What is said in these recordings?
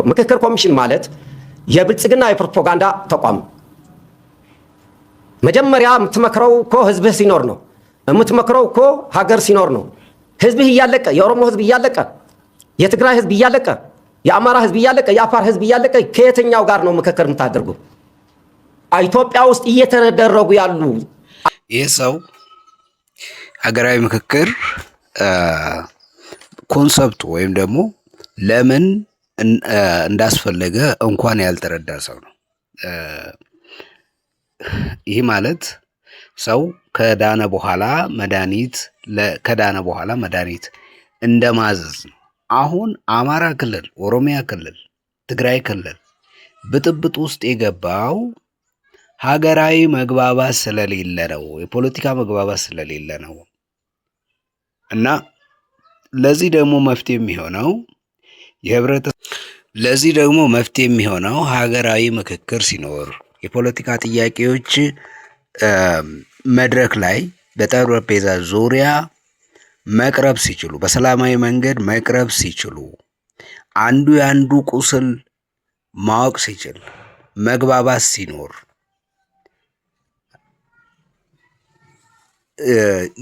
ምክክር ኮሚሽን ማለት የብልጽግና የፕሮፓጋንዳ ተቋም። መጀመሪያ የምትመክረው እኮ ህዝብህ ሲኖር ነው። የምትመክረው እኮ ሀገር ሲኖር ነው። ህዝብህ እያለቀ፣ የኦሮሞ ህዝብ እያለቀ፣ የትግራይ ህዝብ እያለቀ፣ የአማራ ህዝብ እያለቀ፣ የአፋር ህዝብ እያለቀ ከየትኛው ጋር ነው ምክክር የምታደርጉ? ኢትዮጵያ ውስጥ እየተደረጉ ያሉ ይህ ሰው ሀገራዊ ምክክር ኮንሰፕቱ ወይም ደግሞ ለምን እንዳስፈለገ እንኳን ያልተረዳ ሰው ነው። ይህ ማለት ሰው ከዳነ በኋላ መድኃኒት እንደማዘዝ ነው። አሁን አማራ ክልል፣ ኦሮሚያ ክልል፣ ትግራይ ክልል ብጥብጥ ውስጥ የገባው ሀገራዊ መግባባት ስለሌለ ነው። የፖለቲካ መግባባት ስለሌለ ነው። እና ለዚህ ደግሞ መፍትሄ የሚሆነው ሀገራዊ ምክክር ሲኖር የፖለቲካ ጥያቄዎች መድረክ ላይ በጠረጴዛ ዙሪያ መቅረብ ሲችሉ፣ በሰላማዊ መንገድ መቅረብ ሲችሉ፣ አንዱ የአንዱ ቁስል ማወቅ ሲችል፣ መግባባት ሲኖር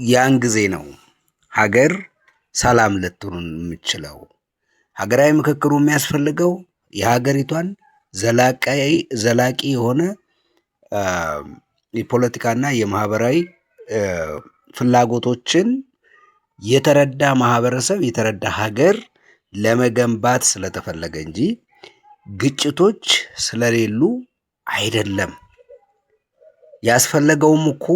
ያን ጊዜ ነው ሀገር ሰላም ልትሆን የምችለው። ሀገራዊ ምክክሩ የሚያስፈልገው የሀገሪቷን ዘላቂ የሆነ የፖለቲካና የማህበራዊ ፍላጎቶችን የተረዳ ማህበረሰብ፣ የተረዳ ሀገር ለመገንባት ስለተፈለገ እንጂ ግጭቶች ስለሌሉ አይደለም። ያስፈለገውም እኮ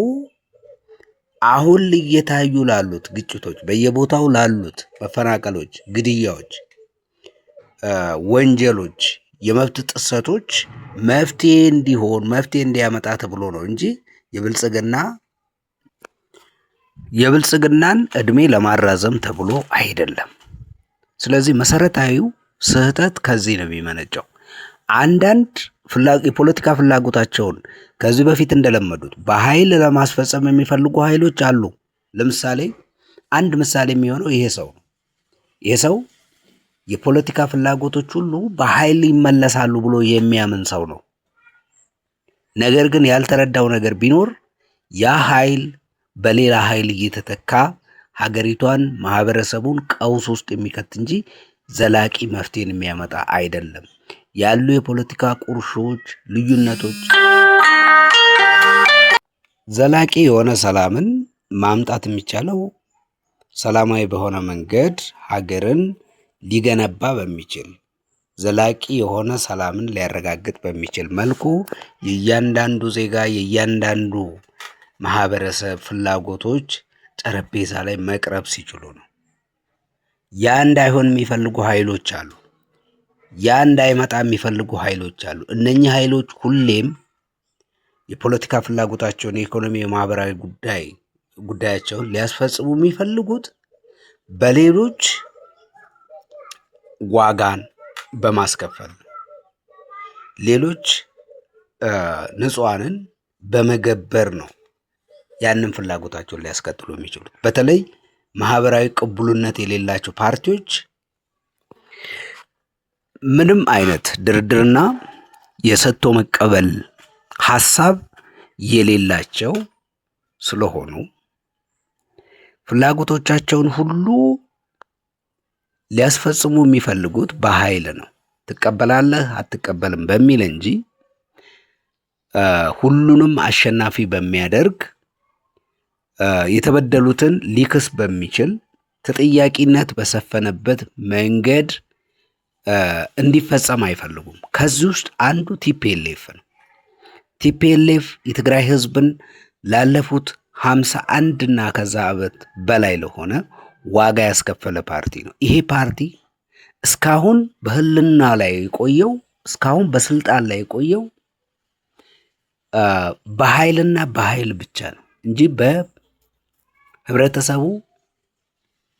አሁን እየታዩ ላሉት ግጭቶች፣ በየቦታው ላሉት መፈናቀሎች፣ ግድያዎች፣ ወንጀሎች፣ የመብት ጥሰቶች መፍትሄ እንዲያመጣ ተብሎ ነው እንጂ የብልጽግናን እድሜ ለማራዘም ተብሎ አይደለም። ስለዚህ መሰረታዊው ስህተት ከዚህ ነው የሚመነጨው። አንዳንድ የፖለቲካ ፍላጎታቸውን ከዚህ በፊት እንደለመዱት በኃይል ለማስፈጸም የሚፈልጉ ኃይሎች አሉ። ለምሳሌ አንድ ምሳሌ የሚሆነው ይሄ ሰው የፖለቲካ ፍላጎቶች ሁሉ በኃይል ይመለሳሉ ብሎ የሚያምን ሰው ነው። ነገር ግን ያልተረዳው ነገር ቢኖር ያ ኃይል በሌላ ኃይል እየተተካ ሀገሪቷን፣ ማህበረሰቡን ቀውስ ውስጥ የሚከት እንጂ ዘላቂ መፍትሄን የሚያመጣ አይደለም። ያሉ የፖለቲካ ቁርሾች፣ ልዩነቶች ዘላቂ የሆነ ሰላምን ማምጣት የሚቻለው ሰላማዊ በሆነ መንገድ ሀገርን ሊገነባ በሚችል ዘላቂ የሆነ ሰላምን ሊያረጋግጥ በሚችል መልኩ የእያንዳንዱ ዜጋ የእያንዳንዱ ማህበረሰብ ፍላጎቶች ጠረጴዛ ላይ መቅረብ ሲችሉ ነው። ያ እንዳይሆን የሚፈልጉ ኃይሎች አሉ። ያ እንዳይመጣ የሚፈልጉ ኃይሎች አሉ። እነኚህ ኃይሎች ሁሌም የፖለቲካ ፍላጎታቸውን፣ የኢኮኖሚ፣ የማህበራዊ ጉዳያቸውን ሊያስፈጽሙ የሚፈልጉት በሌሎች ዋጋን በማስከፈል ሌሎች ንጹሐንን በመገበር ነው ያንን ፍላጎታቸውን ሊያስቀጥሉ የሚችሉት። በተለይ ማህበራዊ ቅቡልነት የሌላቸው ፓርቲዎች ምንም አይነት ድርድርና የሰጥቶ መቀበል ሐሳብ የሌላቸው ስለሆኑ ፍላጎቶቻቸውን ሁሉ ሊያስፈጽሙ የሚፈልጉት በኃይል ነው። ትቀበላለህ አትቀበልም በሚል እንጂ ሁሉንም አሸናፊ በሚያደርግ የተበደሉትን ሊክስ በሚችል ተጠያቂነት በሰፈነበት መንገድ እንዲፈጸም አይፈልጉም። ከዚህ ውስጥ አንዱ ቲፒኤልኤፍ ነው። ቲፒኤልኤፍ የትግራይ ህዝብን ላለፉት 51 እና ከዛ ዓመት በላይ ለሆነ ዋጋ ያስከፈለ ፓርቲ ነው። ይሄ ፓርቲ እስካሁን በህልና ላይ የቆየው፣ እስካሁን በስልጣን ላይ የቆየው በኃይልና በኃይል ብቻ ነው እንጂ በህብረተሰቡ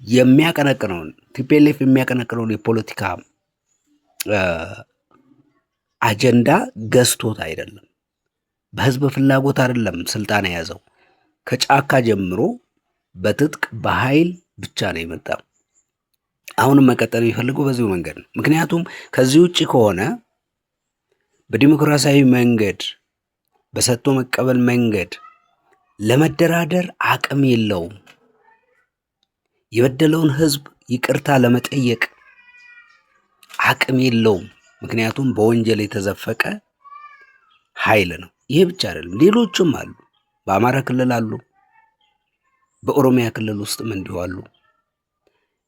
የሚያቀነቅነውን ቲፒኤልኤፍ የሚያቀነቅነውን የፖለቲካ አጀንዳ ገዝቶት አይደለም። በህዝብ ፍላጎት አይደለም ስልጣን የያዘው። ከጫካ ጀምሮ በትጥቅ በኃይል ብቻ ነው የመጣው። አሁንም መቀጠል የሚፈልገው በዚሁ መንገድ ነው። ምክንያቱም ከዚህ ውጭ ከሆነ በዲሞክራሲያዊ መንገድ በሰጥቶ መቀበል መንገድ ለመደራደር አቅም የለውም። የበደለውን ህዝብ ይቅርታ ለመጠየቅ አቅም የለውም። ምክንያቱም በወንጀል የተዘፈቀ ኃይል ነው። ይሄ ብቻ አይደለም፣ ሌሎችም አሉ። በአማራ ክልል አሉ፣ በኦሮሚያ ክልል ውስጥም እንዲሁ አሉ።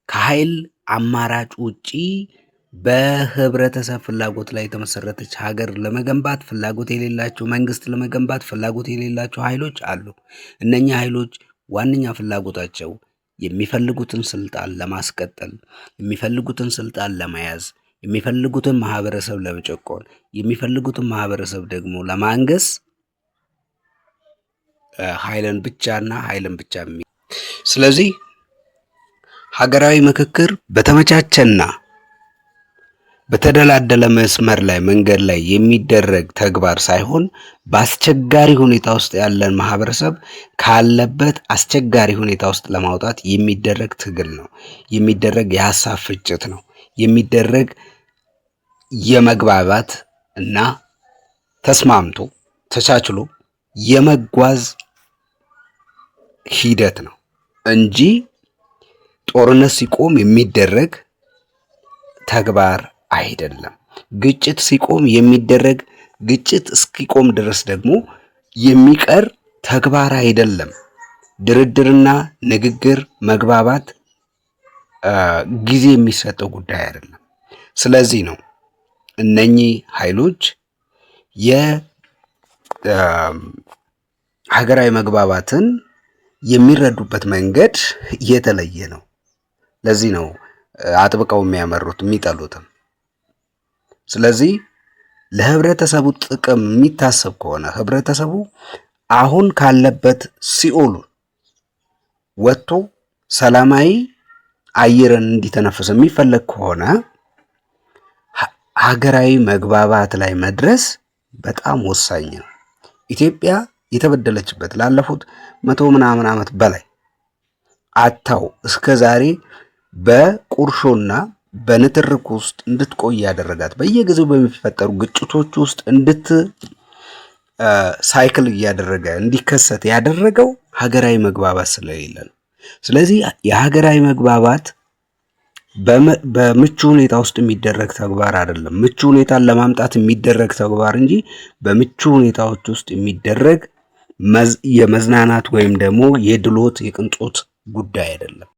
ከኃይል አማራጭ ውጪ በህብረተሰብ ፍላጎት ላይ የተመሰረተች ሀገር ለመገንባት ፍላጎት የሌላቸው፣ መንግስት ለመገንባት ፍላጎት የሌላቸው ኃይሎች አሉ። እነኛ ኃይሎች ዋነኛ ፍላጎታቸው የሚፈልጉትን ስልጣን ለማስቀጠል፣ የሚፈልጉትን ስልጣን ለመያዝ፣ የሚፈልጉትን ማህበረሰብ ለመጨቆን፣ የሚፈልጉትን ማህበረሰብ ደግሞ ለማንገስ ኃይልን ብቻና ኃይልን ብቻ። ስለዚህ ሀገራዊ ምክክር በተመቻቸና በተደላደለ መስመር ላይ መንገድ ላይ የሚደረግ ተግባር ሳይሆን በአስቸጋሪ ሁኔታ ውስጥ ያለን ማህበረሰብ ካለበት አስቸጋሪ ሁኔታ ውስጥ ለማውጣት የሚደረግ ትግል ነው። የሚደረግ የሀሳብ ፍጭት ነው። የሚደረግ የመግባባት እና ተስማምቶ ተቻችሎ የመጓዝ ሂደት ነው እንጂ ጦርነት ሲቆም የሚደረግ ተግባር አይደለም። ግጭት ሲቆም የሚደረግ፣ ግጭት እስኪቆም ድረስ ደግሞ የሚቀር ተግባር አይደለም። ድርድርና ንግግር፣ መግባባት ጊዜ የሚሰጠው ጉዳይ አይደለም። ስለዚህ ነው እነኚህ ኃይሎች የሀገራዊ መግባባትን የሚረዱበት መንገድ የተለየ ነው። ለዚህ ነው አጥብቀው የሚያመሩት የሚጠሉትም። ስለዚህ ለህብረተሰቡ ጥቅም የሚታሰብ ከሆነ ህብረተሰቡ አሁን ካለበት ሲኦል ወጥቶ ሰላማዊ አየርን እንዲተነፍስ የሚፈለግ ከሆነ ሀገራዊ መግባባት ላይ መድረስ በጣም ወሳኝ ነው። ኢትዮጵያ የተበደለችበት ላለፉት 100 ምናምን ዓመት በላይ አታው እስከ ዛሬ በቁርሾና በንትርክ ውስጥ እንድትቆይ ያደረጋት በየጊዜው በሚፈጠሩ ግጭቶች ውስጥ ሳይክል እያደረገ እንዲከሰት ያደረገው ሀገራዊ መግባባት ስለሌለ ነው። ስለዚህ የሀገራዊ መግባባት በምቹ ሁኔታ ውስጥ የሚደረግ ተግባር አይደለም። ምቹ ሁኔታን ለማምጣት የሚደረግ ተግባር እንጂ በምቹ ሁኔታዎች ውስጥ የሚደረግ የመዝናናት ወይም ደግሞ የድሎት የቅንጦት ጉዳይ አይደለም።